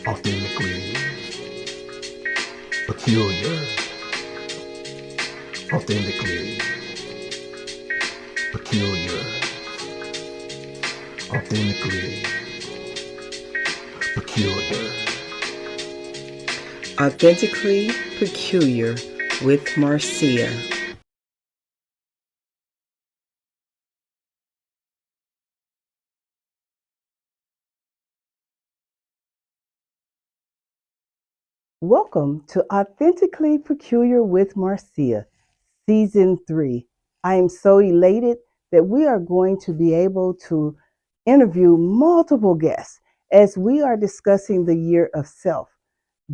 authentically peculiar, authentically peculiar, authentically peculiar. Authentically Peculiar with Marcia. Welcome to Authentically Peculiar with Marcia, Season 3. I am so elated that we are going to be able to interview multiple guests as we are discussing the year of self.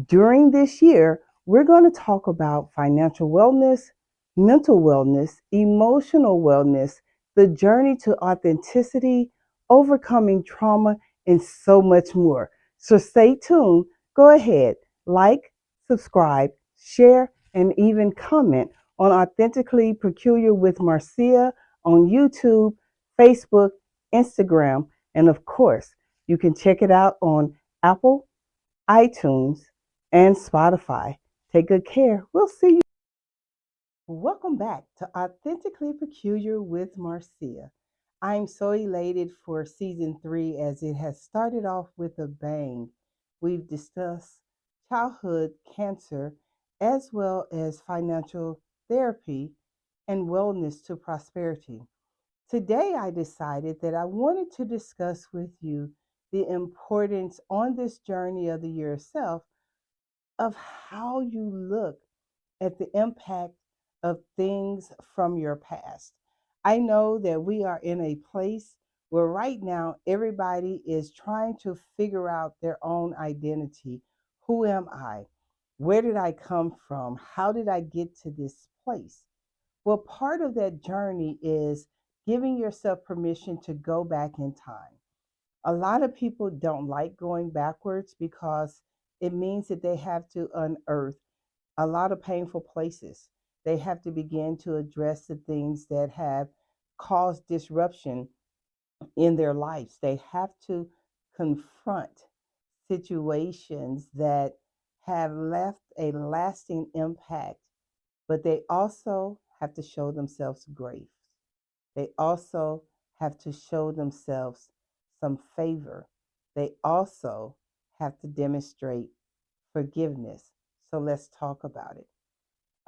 During this year, we're going to talk about financial wellness, mental wellness, emotional wellness, the journey to authenticity, overcoming trauma, and so much more. So stay tuned. Go ahead, like, subscribe, share, and even comment on Authentically Peculiar with Marcia on YouTube, Facebook, Instagram, and of course, you can check it out on Apple, iTunes, and Spotify. Take good care. We'll see you. Welcome back to Authentically Peculiar with Marcia. I'm so elated for season 3 as it has started off with a bang. We've discussed childhood cancer as well as financial therapy and wellness to prosperity. Today, I decided that I wanted to discuss with you the importance on this journey of the year self of how you look at the impact of things from your past. I know that we are in a place where right now everybody is trying to figure out their own identity. Who am I? Where did I come from? How did I get to this place? Well, part of that journey is giving yourself permission to go back in time. A lot of people don't like going backwards because it means that they have to unearth a lot of painful places. They have to begin to address the things that have caused disruption in their lives. They have to confront situations that have left a lasting impact, but they also have to show themselves grace. They also have to show themselves some favor. They also have to demonstrate forgiveness. So let's talk about it.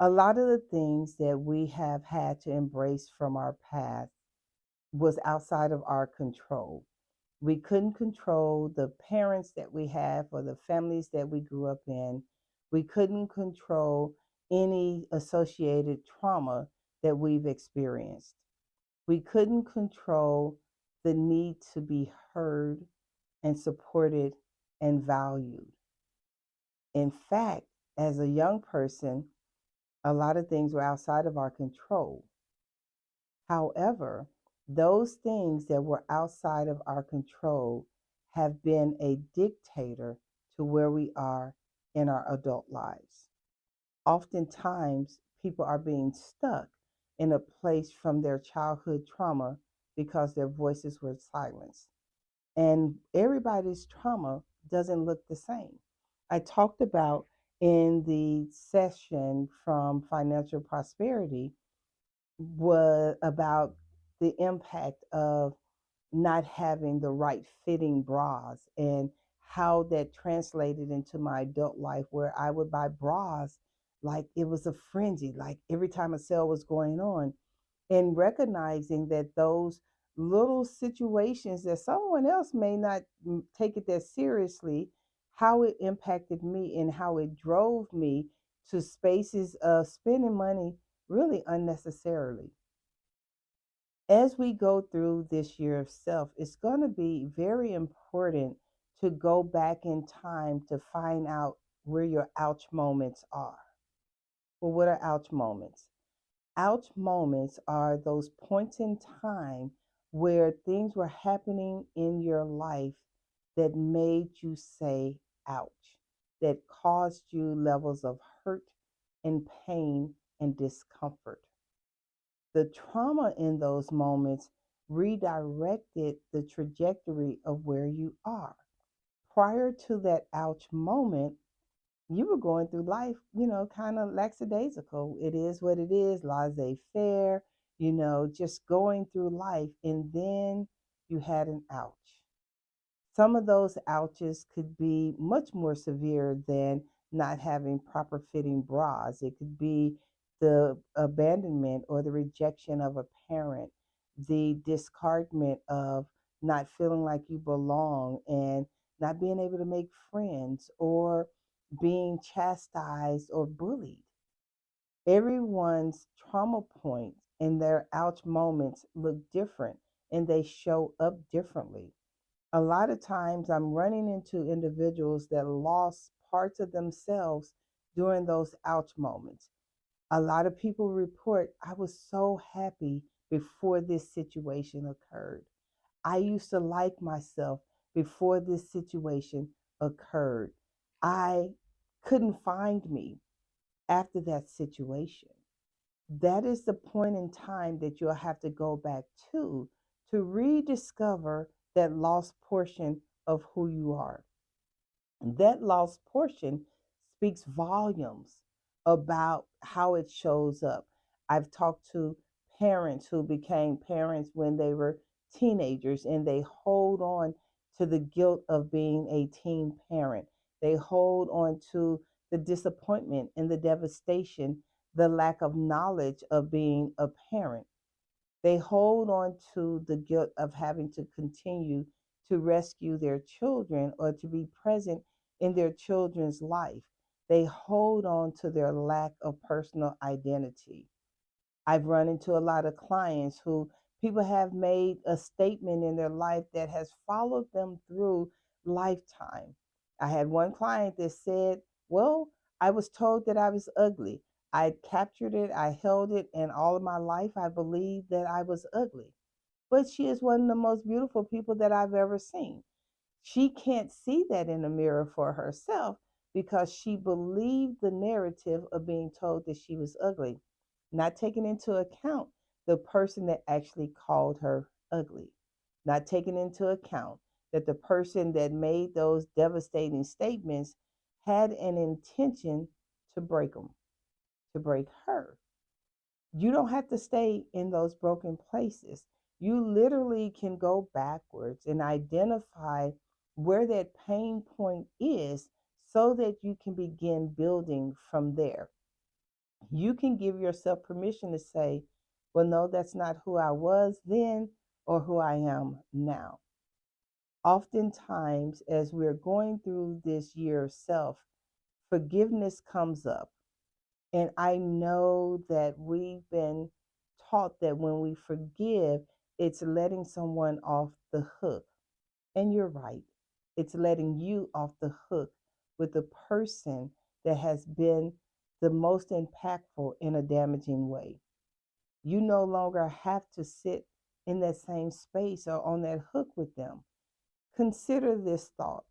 A lot of the things that we have had to embrace from our past was outside of our control. We couldn't control the parents that we have or the families that we grew up in. We couldn't control any associated trauma that we've experienced. We couldn't control the need to be heard and supported and valued. In fact, as a young person, a lot of things were outside of our control. However, those things that were outside of our control have been a dictator to where we are in our adult lives. Oftentimes, people are being stuck in a place from their childhood trauma because their voices were silenced. And everybody's trauma doesn't look the same. I talked about in the session from Financial Prosperity was about the impact of not having the right fitting bras and how that translated into my adult life where I would buy bras like it was a frenzy, like every time a sale was going on, and recognizing that those little situations that someone else may not take it that seriously, how it impacted me and how it drove me to spaces of spending money really unnecessarily. As we go through this year of self, it's going to be very important to go back in time to find out where your ouch moments are. Well, what are ouch moments? Ouch moments are those points in time where things were happening in your life that made you say ouch, that caused you levels of hurt and pain and discomfort. The trauma in those moments redirected the trajectory of where you are. Prior to that ouch moment, you were going through life, kind of lackadaisical. It is what it is, laissez faire, just going through life. And then you had an ouch. Some of those ouches could be much more severe than not having proper fitting bras. It could be the abandonment or the rejection of a parent, the discardment of not feeling like you belong and not being able to make friends or being chastised or bullied. Everyone's trauma points and their ouch moments look different and they show up differently. A lot of times I'm running into individuals that lost parts of themselves during those ouch moments. A lot of people report, I was so happy before this situation occurred. I used to like myself before this situation occurred. I couldn't find me after that situation. That is the point in time that you'll have to go back to rediscover that lost portion of who you are. That lost portion speaks volumes about how it shows up. I've talked to parents who became parents when they were teenagers and they hold on to the guilt of being a teen parent. They hold on to the disappointment and the devastation, the lack of knowledge of being a parent. They hold on to the guilt of having to continue to rescue their children or to be present in their children's life. They hold on to their lack of personal identity. I've run into a lot of clients who people have made a statement in their life that has followed them through lifetime. I had one client that said, well, I was told that I was ugly. I captured it, I held it, and all of my life I believed that I was ugly. But she is one of the most beautiful people that I've ever seen. She can't see that in the mirror for herself because she believed the narrative of being told that she was ugly, not taking into account the person that actually called her ugly, not taking into account that the person that made those devastating statements had an intention to break them, to break her. You don't have to stay in those broken places. You literally can go backwards and identify where that pain point is so that you can begin building from there. You can give yourself permission to say, well, no, that's not who I was then or who I am now. Oftentimes, as we're going through this year of self, forgiveness comes up. And I know that we've been taught that when we forgive, it's letting someone off the hook. And you're right, it's letting you off the hook with the person that has been the most impactful in a damaging way. You no longer have to sit in that same space or on that hook with them. Consider this thought: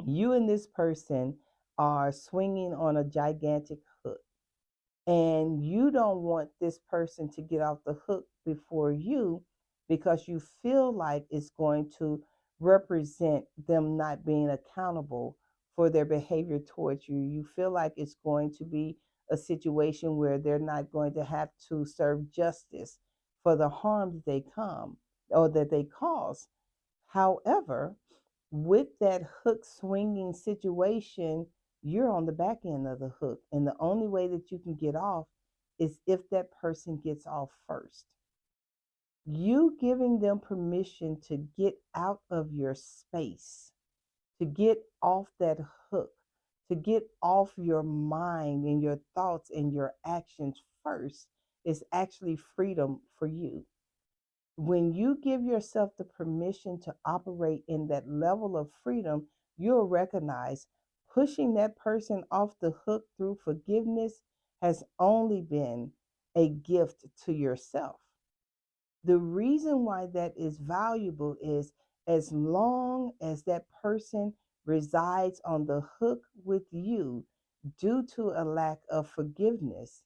you and this person are swinging on a gigantic hook and you don't want this person to get off the hook before you because you feel like it's going to represent them not being accountable for their behavior towards you. You feel like it's going to be a situation where they're not going to have to serve justice for the harm that they come or that they cause. However, with that hook swinging situation, you're on the back end of the hook. And the only way that you can get off is if that person gets off first. You giving them permission to get out of your space, to get off that hook, to get off your mind and your thoughts and your actions first is actually freedom for you. When you give yourself the permission to operate in that level of freedom, you'll recognize pushing that person off the hook through forgiveness has only been a gift to yourself. The reason why that is valuable is as long as that person resides on the hook with you due to a lack of forgiveness,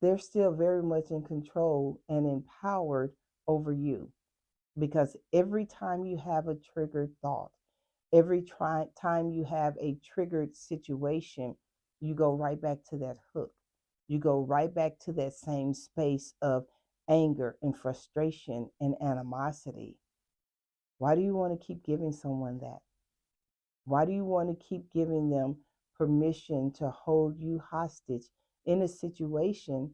they're still very much in control and empowered over you. Because every time you have a triggered thought, Every time you have a triggered situation, you go right back to that hook. You go right back to that same space of anger and frustration and animosity. Why do you want to keep giving someone that? Why do you want to keep giving them permission to hold you hostage in a situation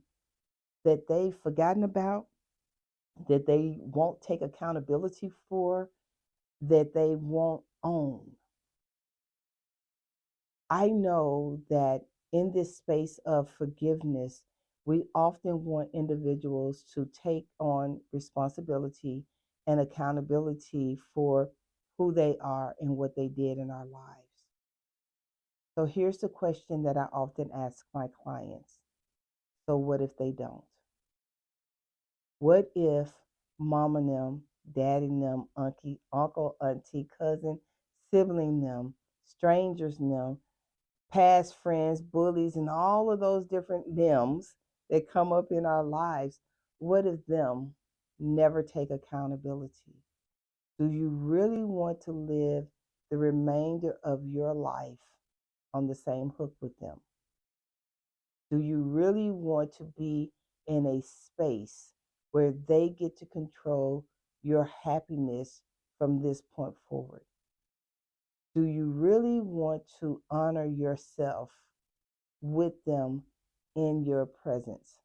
that they've forgotten about, that they won't take accountability for, that they won't own? I know that in this space of forgiveness, we often want individuals to take on responsibility and accountability for who they are and what they did in our lives. So here's the question that I often ask my clients. So what if they don't? What if mom and them, dad and them, auntie, uncle, auntie, cousin, sibling them, strangers and them, past friends, bullies, and all of those different thems that come up in our lives, what if them never take accountability? Do you really want to live the remainder of your life on the same hook with them? Do you really want to be in a space where they get to control your happiness from this point forward? Do you really want to honor yourself with them in your presence?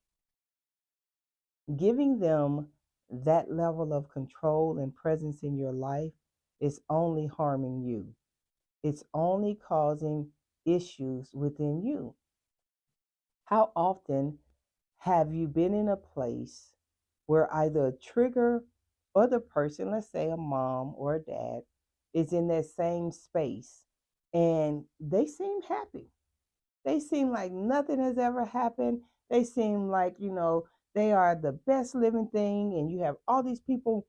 Giving them that level of control and presence in your life is only harming you. It's only causing issues within you. How often have you been in a place where either a trigger or the person, let's say a mom or a dad, is in that same space and they seem happy? They seem like nothing has ever happened. They seem like, they are the best living thing, and you have all these people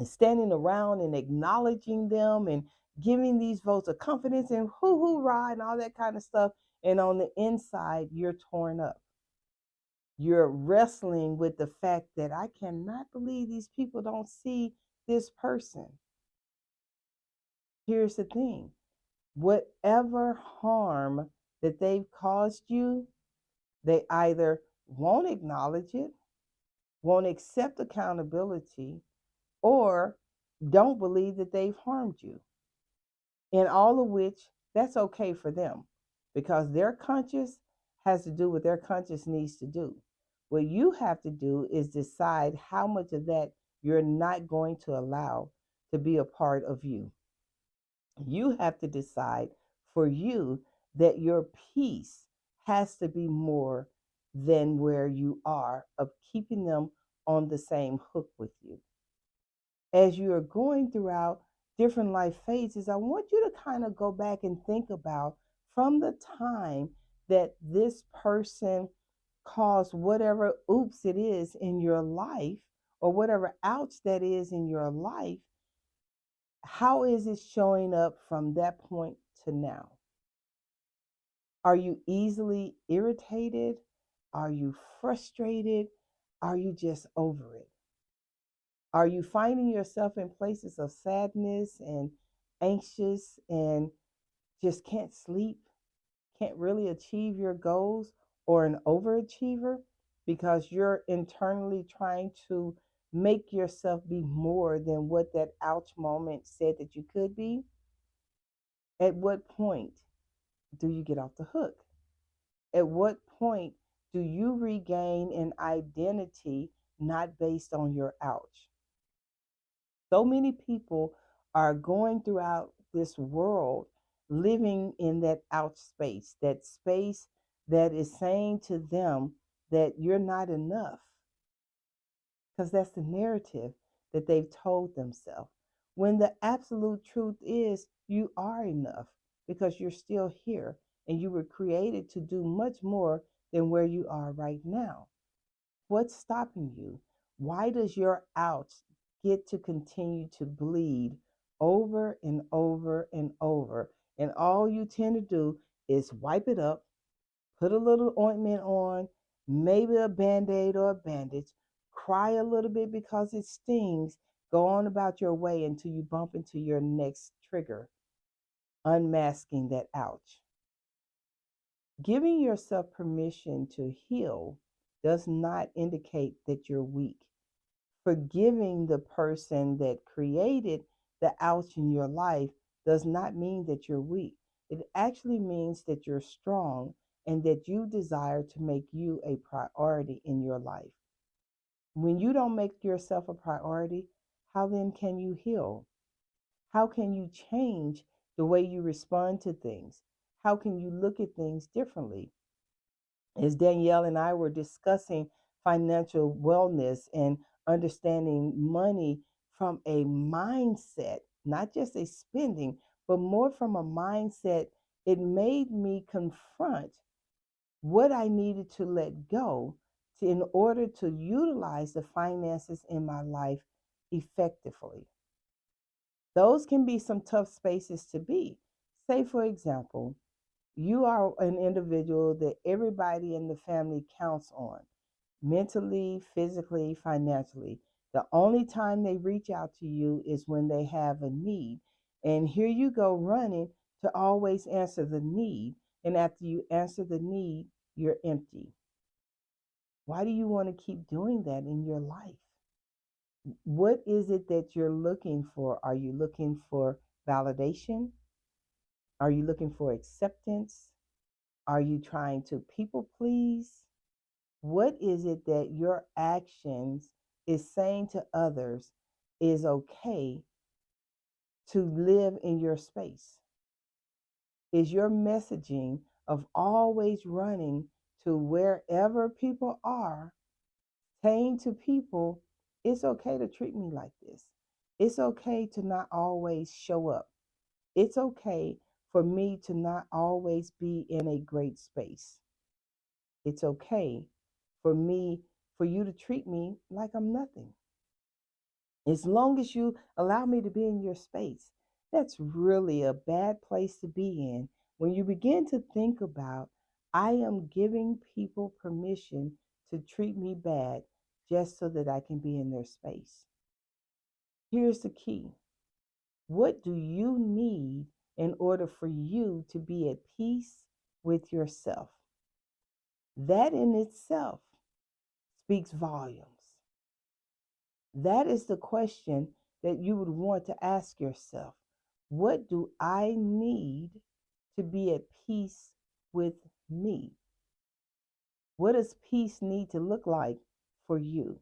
standing around and acknowledging them and giving these votes of confidence and hoo hoorah and all that kind of stuff. And on the inside, you're torn up. You're wrestling with the fact that I cannot believe these people don't see this person. Here's the thing: whatever harm that they've caused you, they either won't acknowledge it, won't accept accountability, or don't believe that they've harmed you. In all of which, that's okay for them, because their conscience has to do what their conscience needs to do. What you have to do is decide how much of that you're not going to allow to be a part of you. You have to decide for you that your peace has to be more than where you are of keeping them on the same hook with you. As you are going throughout different life phases, I want you to kind of go back and think about from the time that this person caused whatever oops it is in your life, or whatever ouch that is in your life. How is it showing up from that point to now? Are you easily irritated? Are you frustrated? Are you just over it? Are you finding yourself in places of sadness and anxious and just can't sleep, can't really achieve your goals, or an overachiever because you're internally trying to make yourself be more than what that ouch moment said that you could be? At what point do you get off the hook? At what point do you regain an identity not based on your ouch? So many people are going throughout this world living in that ouch space, that space that is saying to them that you're not enough, because that's the narrative that they've told themselves. When the absolute truth is, you are enough because you're still here and you were created to do much more than where you are right now. What's stopping you? Why does your ouch get to continue to bleed over and over and over? And all you tend to do is wipe it up, put a little ointment on, maybe a band-aid or a bandage, cry a little bit because it stings, go on about your way until you bump into your next trigger. unmasking that ouch. Giving yourself permission to heal does not indicate that you're weak. Forgiving the person that created the ouch in your life does not mean that you're weak. It actually means that you're strong and that you desire to make you a priority in your life. When you don't make yourself a priority, how then can you heal? How can you change the way you respond to things? How can you look at things differently? As Danielle and I were discussing financial wellness and understanding money from a mindset, not just a spending, but more from a mindset, it made me confront what I needed to let go in order to utilize the finances in my life effectively. Those can be some tough spaces to be. Say, for example, you are an individual that everybody in the family counts on mentally, physically, financially. The only time they reach out to you is when they have a need. And here you go running to always answer the need. And after you answer the need, you're empty. Why do you want to keep doing that in your life? What is it that you're looking for? Are you looking for validation? Are you looking for acceptance? Are you trying to people please? What is it that your actions is saying to others is okay to live in your space? Is your messaging of always running to wherever people are, saying to people, it's okay to treat me like this. It's okay to not always show up. It's okay for me to not always be in a great space. It's okay for you to treat me like I'm nothing. As long as you allow me to be in your space, that's really a bad place to be in when you begin to think about, I am giving people permission to treat me bad just so that I can be in their space. Here's the key. What do you need in order for you to be at peace with yourself? That in itself speaks volumes. That is the question that you would want to ask yourself. What do I need to be at peace with me? What does peace need to look like for you?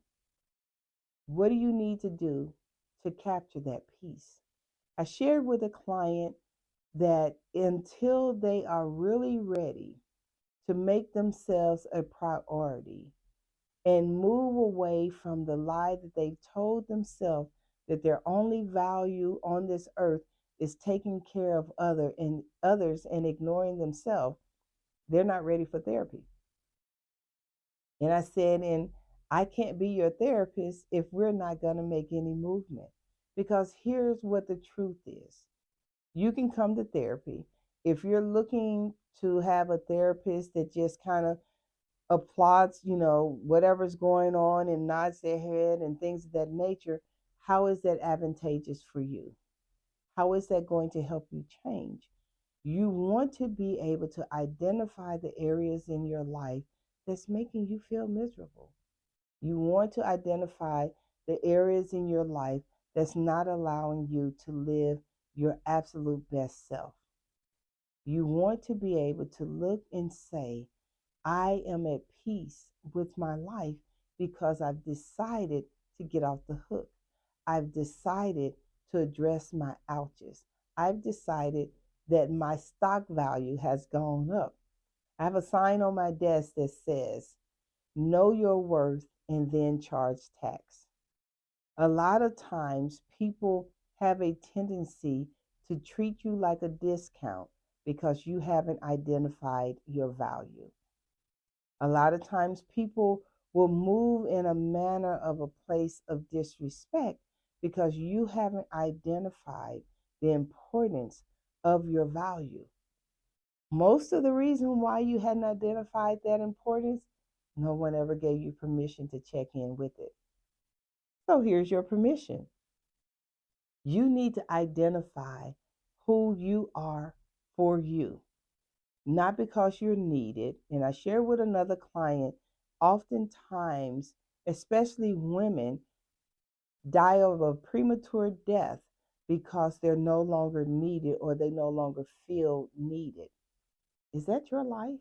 What do you need to do to capture that peace? I shared with a client that until they are really ready to make themselves a priority and move away from the lie that they've told themselves that their only value on this earth is taking care of others and ignoring themselves, they're not ready for therapy. And I said, and I can't be your therapist if we're not going to make any movement. Because here's what the truth is. You can come to therapy. If you're looking to have a therapist that just kind of applauds, whatever's going on and nods their head and things of that nature, how is that advantageous for you? How is that going to help you change? You want to be able to identify the areas in your life that's making you feel miserable. You want to identify the areas in your life that's not allowing you to live your absolute best self. You want to be able to look and say, I am at peace with my life because I've decided to get off the hook. I've decided to address my ouches. I've decided that my stock value has gone up. I have a sign on my desk that says, know your worth and then charge tax. A lot of times people have a tendency to treat you like a discount because you haven't identified your value. A lot of times people will move in a manner of a place of disrespect because you haven't identified the importance of your value. Most of the reason why you hadn't identified that importance, no one ever gave you permission to check in with it. So here's your permission. You need to identify who you are for you, not because you're needed. And I share with another client, oftentimes, especially women, die of a premature death because they're no longer needed or they no longer feel needed. Is that your life?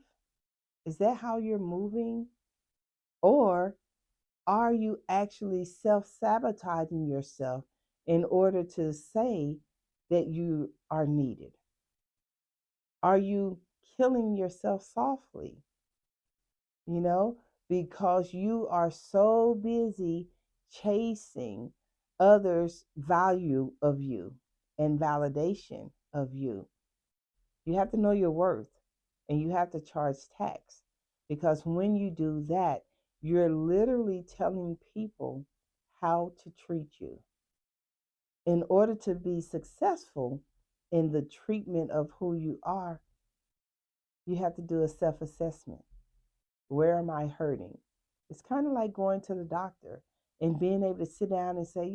Is that how you're moving? Or are you actually self sabotaging yourself in order to say that you are needed? Are you killing yourself softly? You know, because you are so busy chasing others' value of you and validation of you. You have to know your worth and you have to charge tax, because when you do that, you're literally telling people how to treat you. In order to be successful in the treatment of who you are, you have to do a self assessment. Where am I hurting? It's kind of like going to the doctor and being able to sit down and say,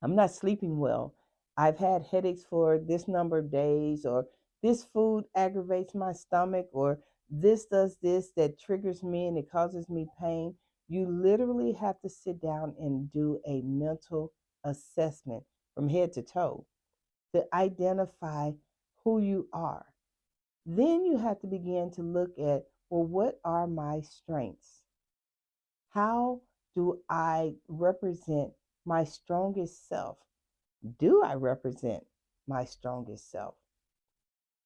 I'm not sleeping well. I've had headaches for this number of days, or this food aggravates my stomach, or this does this that triggers me and it causes me pain. You literally have to sit down and do a mental assessment from head to toe to identify who you are. Then you have to begin to look at, well, what are my strengths? How do I represent my strongest self? Do I represent my strongest self?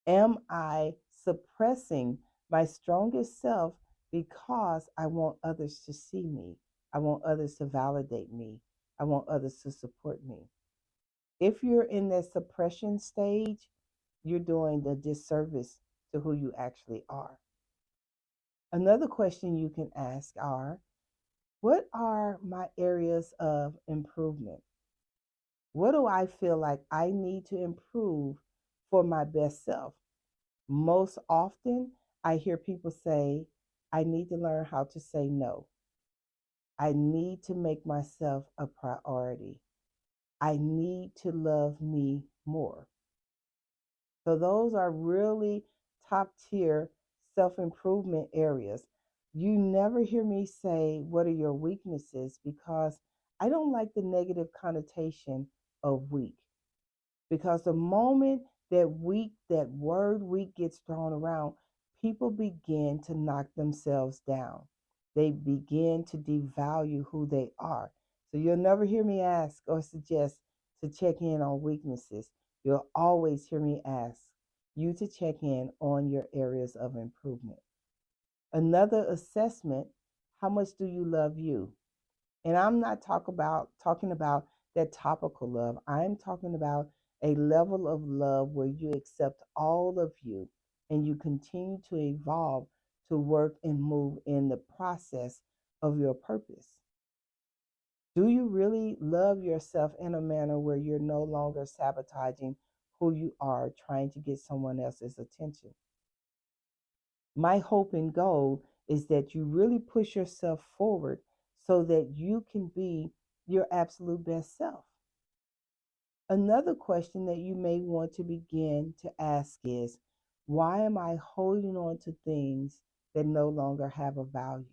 Am I suppressing my strongest self because I want others to see me? I want others to validate me. I want others to support me. If you're in that suppression stage, you're doing the disservice to who you actually are. Another question you can ask are, what are my areas of improvement? What do I feel like I need to improve for my best self? Most often, I hear people say, I need to learn how to say no. I need to make myself a priority. I need to love me more. So, those are really top tier self improvement areas. You never hear me say, what are your weaknesses? Because I don't like the negative connotation of weak. Because the moment that weak, that word weak gets thrown around, people begin to knock themselves down. They begin to devalue who they are. So you'll never hear me ask or suggest to check in on weaknesses. You'll always hear me ask you to check in on your areas of improvement. Another assessment, how much do you love you? And I'm not talking about that topical love. I'm talking about a level of love where you accept all of you and you continue to evolve to work and move in the process of your purpose. Do you really love yourself in a manner where you're no longer sabotaging who you are trying to get someone else's attention? My hope and goal is that you really push yourself forward so that you can be your absolute best self. Another question that you may want to begin to ask is, why am I holding on to things that no longer have a value?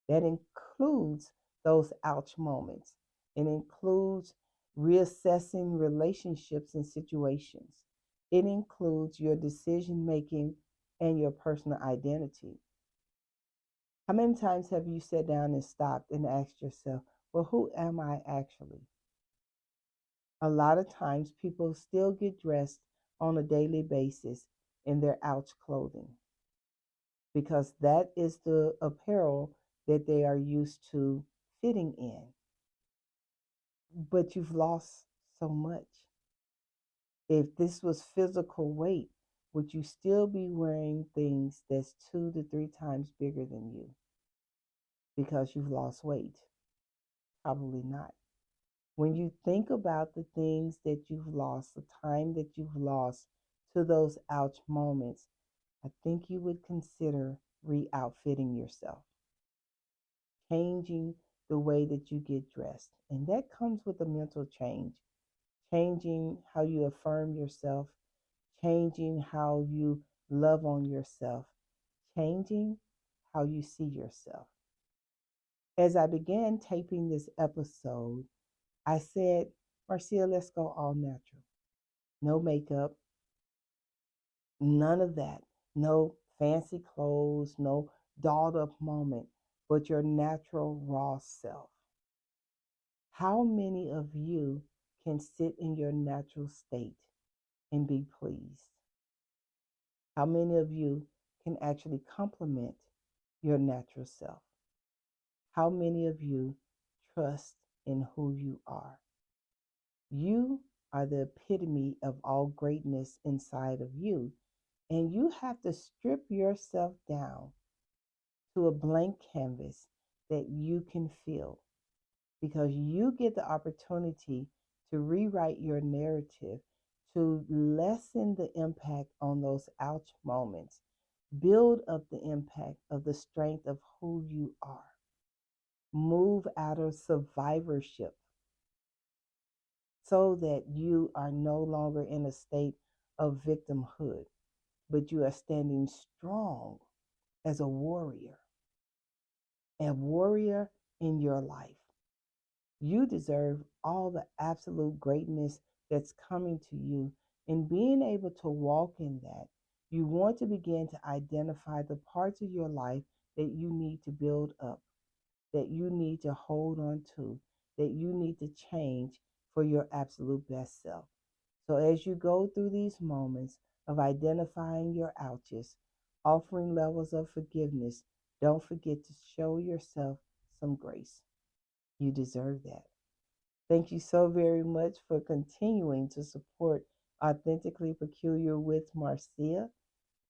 That includes those ouch moments. It includes reassessing relationships and situations. It includes your decision making and your personal identity. How many times have you sat down and stopped and asked yourself, well, who am I actually? A lot of times people still get dressed on a daily basis in their ouch clothing because that is the apparel that they are used to fitting in. But you've lost so much. If this was physical weight, would you still be wearing things that's 2 to 3 times bigger than you because you've lost weight? Probably not. When you think about the things that you've lost, the time that you've lost to those ouch moments, I think you would consider re-outfitting yourself, changing the way that you get dressed. And that comes with a mental change, changing how you affirm yourself, changing how you love on yourself, changing how you see yourself. As I began taping this episode, I said, Marcia, let's go all natural. No makeup, none of that. No fancy clothes, no dolled up moment, but your natural, raw self. How many of you can sit in your natural state and be pleased? How many of you can actually compliment your natural self? How many of you trust in who you are? You are the epitome of all greatness inside of you, and you have to strip yourself down to a blank canvas that you can feel, because you get the opportunity to rewrite your narrative, to lessen the impact on those ouch moments, build up the impact of the strength of who you are, move out of survivorship so that you are no longer in a state of victimhood, but you are standing strong as a warrior in your life. You deserve all the absolute greatness that's coming to you. And being able to walk in that, you want to begin to identify the parts of your life that you need to build up, that you need to hold on to, that you need to change for your absolute best self. So as you go through these moments of identifying your ouches, offering levels of forgiveness, don't forget to show yourself some grace. You deserve that. Thank you so very much for continuing to support Authentically Peculiar with Marcia.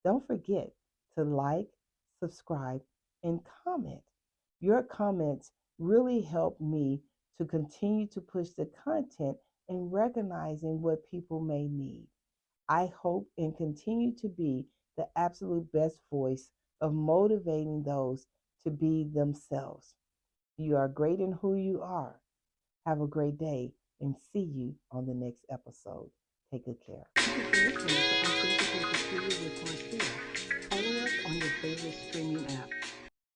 Don't forget to like, subscribe, and comment. Your comments really help me to continue to push the content and recognizing what people may need. I hope and continue to be the absolute best voice of motivating those to be themselves. You are great in who you are. Have a great day and see you on the next episode. Take good care. Thank you for listening to Authentically Peculiar with Marcia. Follow us on your favorite streaming app.